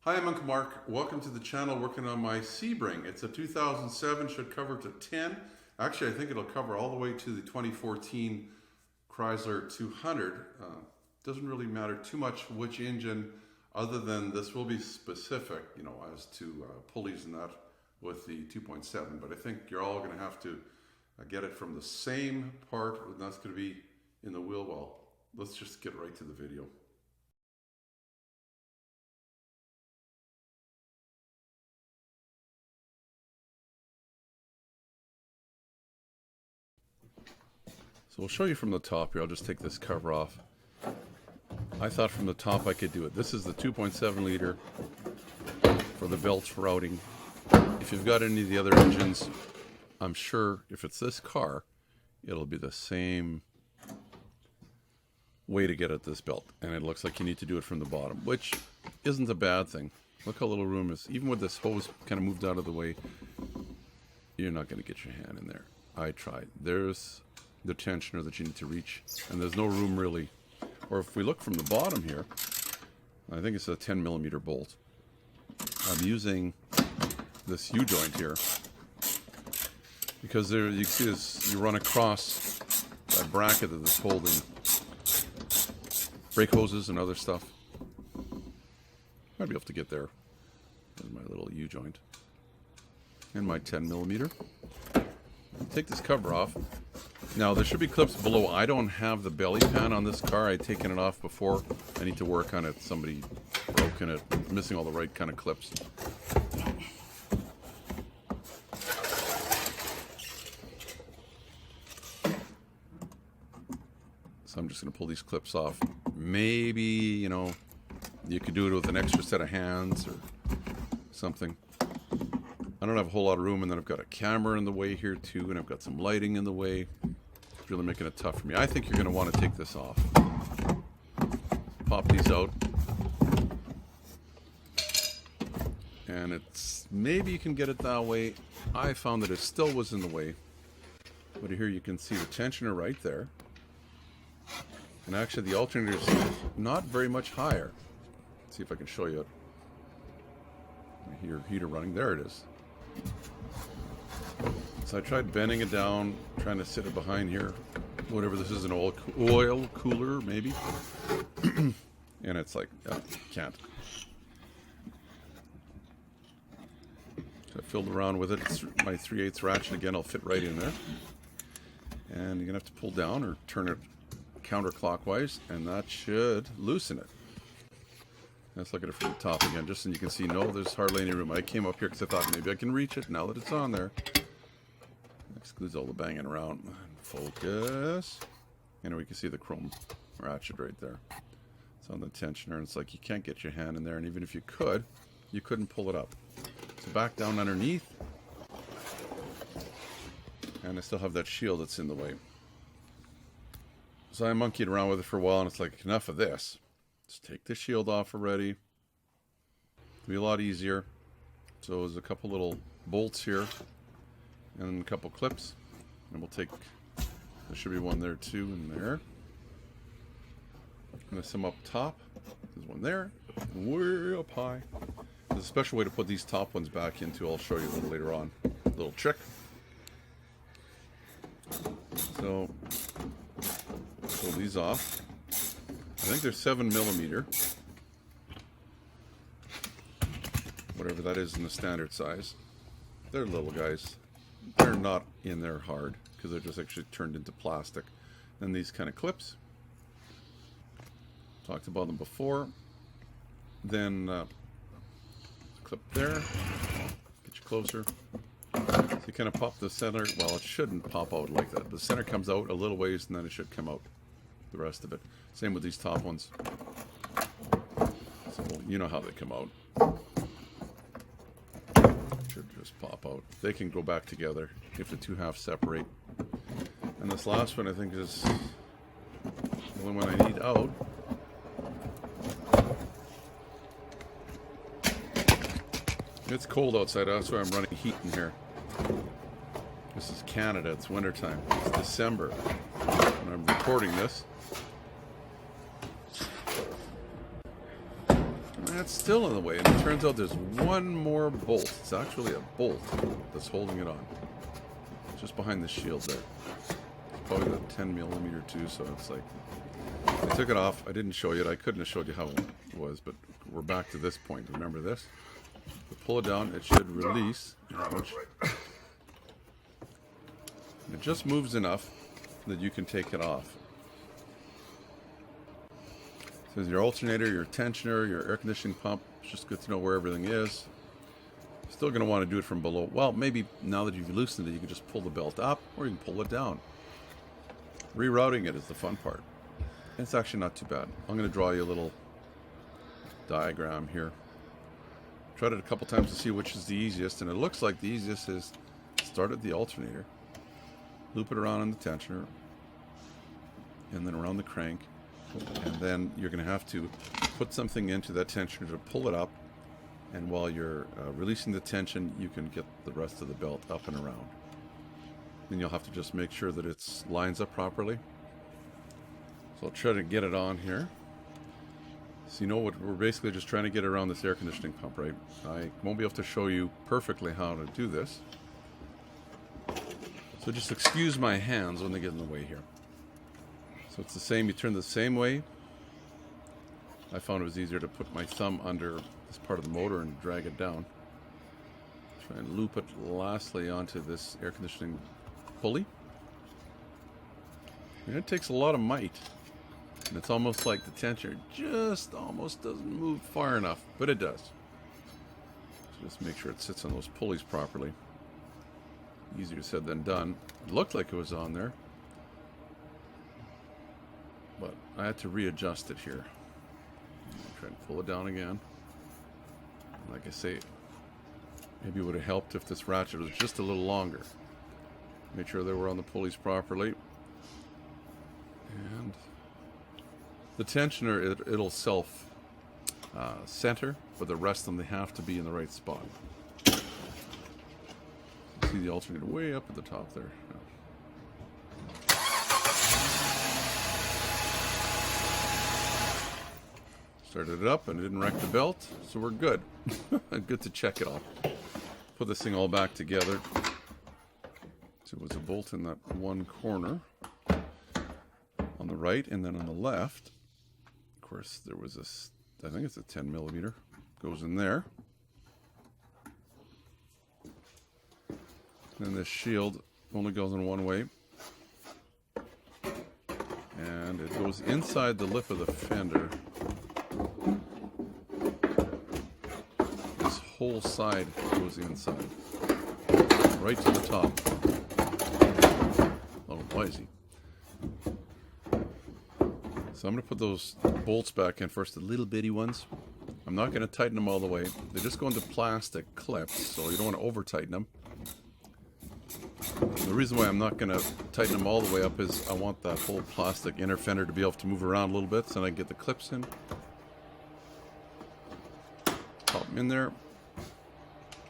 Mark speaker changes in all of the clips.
Speaker 1: Hi, I'm Uncle Mark. Welcome to the channel working on my Sebring. It's a 2007, should cover to 10. Actually, I think it'll cover all the way to the 2014 Chrysler 200. Doesn't really matter too much which engine, other than this will be specific, as to pulleys and that with the 2.7. But I think you're all going to have to get it from the same part, and that's going to be in the wheel well. Let's just get right to the video. So we'll show you from the top here. I'll just take this cover off. I thought from the top I could do it. This is the 2.7 liter for the belts routing. If you've got any of the other engines, I'm sure if it's this car, it'll be the same way to get at this belt. And it looks like you need to do it from the bottom, which isn't a bad thing. Look how little room is. Even with this hose kind of moved out of the way, you're not going to get your hand in there. I tried. There's the tensioner that you need to reach, and there's no room really. Or if we look from the bottom here, I think it's a 10mm bolt. I'm using this U-joint here because there you can see this, you run across that bracket that is holding brake hoses and other stuff. Might be able to get there. There's my little U-joint and my 10mm. Take this cover off. Now there should be clips below. I don't have the belly pan on this car. I'd taken it off before. I need to work on it. Somebody broken it, missing all the right kind of clips. So I'm just going to pull these clips off. Maybe, you could do it with an extra set of hands or something. I don't have a whole lot of room, and then I've got a camera in the way here too, and I've got some lighting in the way. It's really making it tough for me. I think you're going to want to take this off. Pop these out. And it's, maybe you can get it that way. I found that it still was in the way. But here you can see the tensioner right there. And actually the alternator is not very much higher. Let's see if I can show you it. I hear heater running. There it is. So I tried bending it down, trying to sit it behind here. Whatever this is, an oil cooler, maybe. And it's like, can't. So I filled around with it. It's my 3/8 ratchet again. I'll fit right in there. And you're going to have to pull down or turn it counterclockwise, and that should loosen it. Let's look at it from the top again, just so you can see, no, there's hardly any room. I came up here because I thought maybe I can reach it now that it's on there. Excludes all the banging around. Focus. And we can see the chrome ratchet right there. It's on the tensioner, and it's like you can't get your hand in there, and even if you could, you couldn't pull it up. So back down underneath. And I still have that shield that's in the way. So I monkeyed around with it for a while, and it's like, enough of this. Let's take the shield off already. It'll be a lot easier. So there's a couple little bolts here and a couple clips, and we'll take, there should be one there too in there. And there's some up top. There's one there, and way up high. There's a special way to put these top ones back into. I'll show you a little later on. A little trick. So pull these off. I think they're 7mm, whatever that is in the standard size. They're little guys. They're not in there hard because they're just actually turned into plastic. Then these kind of clips. Talked about them before. Then clip there. Get you closer. So you kind of pop the center. Well, it shouldn't pop out like that. The center comes out a little ways, and then it should come out. The rest of it. Same with these top ones. So you know how they come out. Should just pop out. They can go back together if the two halves separate. And this last one I think is the only one I need out. It's cold outside, that's why I'm running heat in here. This is Canada, it's wintertime. It's December when I'm recording this. That's still in the way, and it turns out there's one more bolt. It's actually a bolt that's holding it on. Just behind the shield there. It's probably the 10 millimeter too, so it's like... I took it off. I didn't show you it. I couldn't have showed you how it was, but we're back to this point. Remember this? You pull it down, it should release. It just moves enough that you can take it off. So your alternator, your tensioner, your air conditioning pump. It's just good to know where everything is. Still going to want to do it from below. Well, maybe now that you've loosened it, you can just pull the belt up, or you can pull it down. Rerouting it is the fun part. It's actually not too bad. I'm going to draw you a little diagram here. Tried it a couple times to see which is the easiest, and it looks like the easiest is start at the alternator, loop it around on the tensioner, and then around the crank, and then you're going to have to put something into that tensioner to pull it up, and while you're releasing the tension, you can get the rest of the belt up and around. Then you'll have to just make sure that it lines up properly. So I'll try to get it on here. So you know what, we're basically just trying to get around this air conditioning pump, right? I won't be able to show you perfectly how to do this. So just excuse my hands when they get in the way here. So it's the same, you turn the same way. I found it was easier to put my thumb under this part of the motor and drag it down. Try and loop it lastly onto this air conditioning pulley. And it takes a lot of might. And it's almost like the tensioner just almost doesn't move far enough, but it does. So just make sure it sits on those pulleys properly. Easier said than done. It looked like it was on there, but I had to readjust it here. Try and pull it down again. Like I say, maybe it would have helped if this ratchet was just a little longer. Make sure they were on the pulleys properly. And the tensioner, it'll self center, but the rest of them, they have to be in the right spot. See the alternator way up at the top there. Started it up and it didn't wreck the belt, so we're good. Good to check it all. Put this thing all back together. So it was a bolt in that one corner on the right, and then on the left, of course, there was this, I think it's a 10 millimeter, goes in there. And this shield only goes in one way. And it goes inside the lip of the fender. This whole side goes inside. Right to the top. Oh, why is he? So I'm going to put those bolts back in first, the little bitty ones. I'm not going to tighten them all the way. They just go into plastic clips, so you don't want to over tighten them. The reason why I'm not going to tighten them all the way up is I want that whole plastic inner fender to be able to move around a little bit so I can get the clips in. Pop them in there.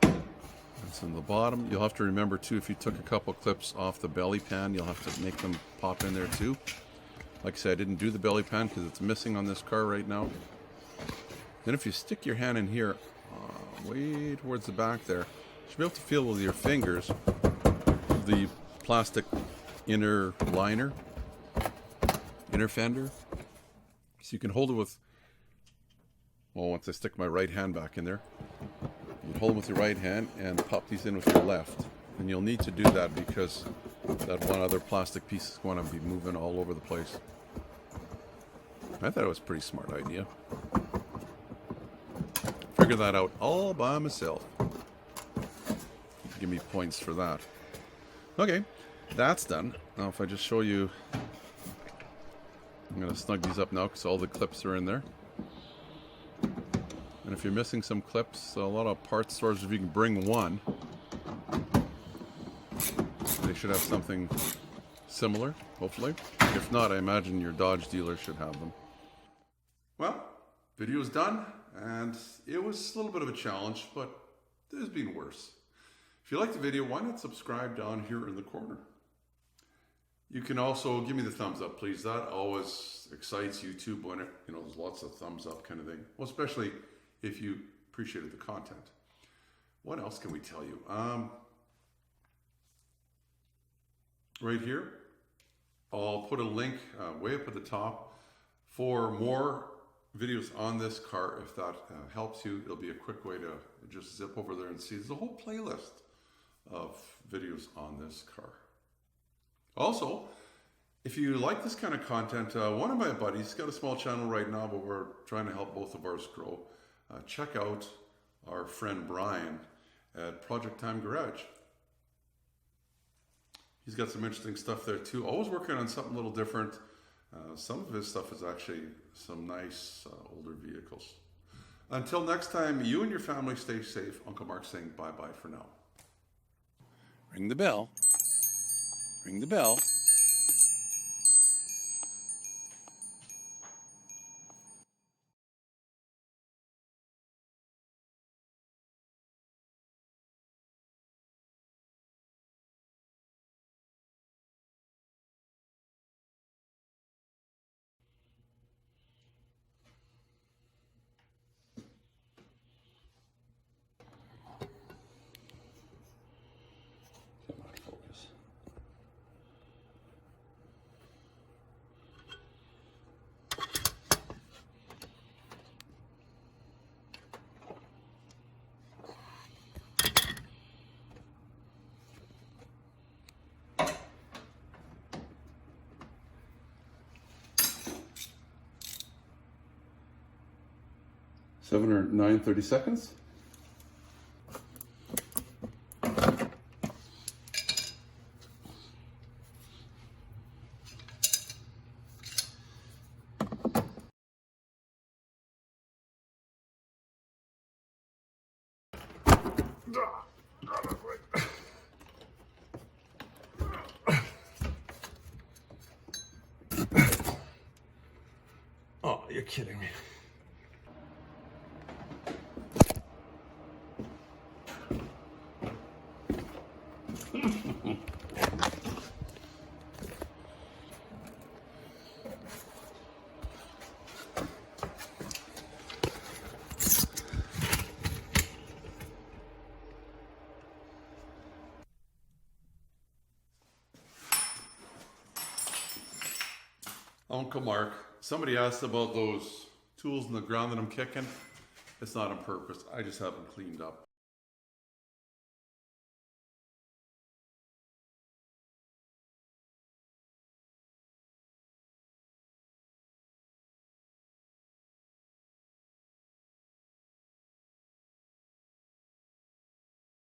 Speaker 1: That's in the bottom. You'll have to remember too, if you took a couple clips off the belly pan, you'll have to make them pop in there too. Like I said, I didn't do the belly pan because it's missing on this car right now. Then if you stick your hand in here, way towards the back there, you should be able to feel with your fingers the plastic inner liner, inner fender. So you can hold it with, well, once I stick my right hand back in there, you can hold them with your right hand and pop these in with your left. And you'll need to do that because that one other plastic piece is going to be moving all over the place. I thought it was a pretty smart idea. Figured that out all by myself. Give me points for that. Okay, that's done. Now if I just show you, I'm going to snug these up now because all the clips are in there. And if you're missing some clips, a lot of parts stores, if you can bring one, they should have something similar, hopefully. If not, I imagine your Dodge dealer should have them. Well, video's done, and it was a little bit of a challenge, but there's been worse. If you like the video, why not subscribe down here in the corner? You can also give me the thumbs up, please. That always excites YouTube when it, there's lots of thumbs up kind of thing. Well, especially if you appreciated the content. What else can we tell you? Right here, I'll put a link way up at the top for more videos on this car. If that helps you, it'll be a quick way to just zip over there and see. There's a whole playlist of videos on this car. Also, if you like this kind of content, one of my buddies got a small channel right now, but we're trying to help both of ours grow. Check out our friend Brian at Project Time Garage. He's got some interesting stuff there too. Always working on something a little different. Some of his stuff is actually some nice older vehicles. Until next time, you and your family stay safe. Uncle Mark saying bye-bye for now. Ring the bell. Ring the bell. Come on, focus. Seven or 9:30 seconds.
Speaker 2: Oh, you're kidding me.
Speaker 1: Uncle Mark, somebody asked about those tools in the ground that I'm kicking. It's not on purpose. I just haven't cleaned up.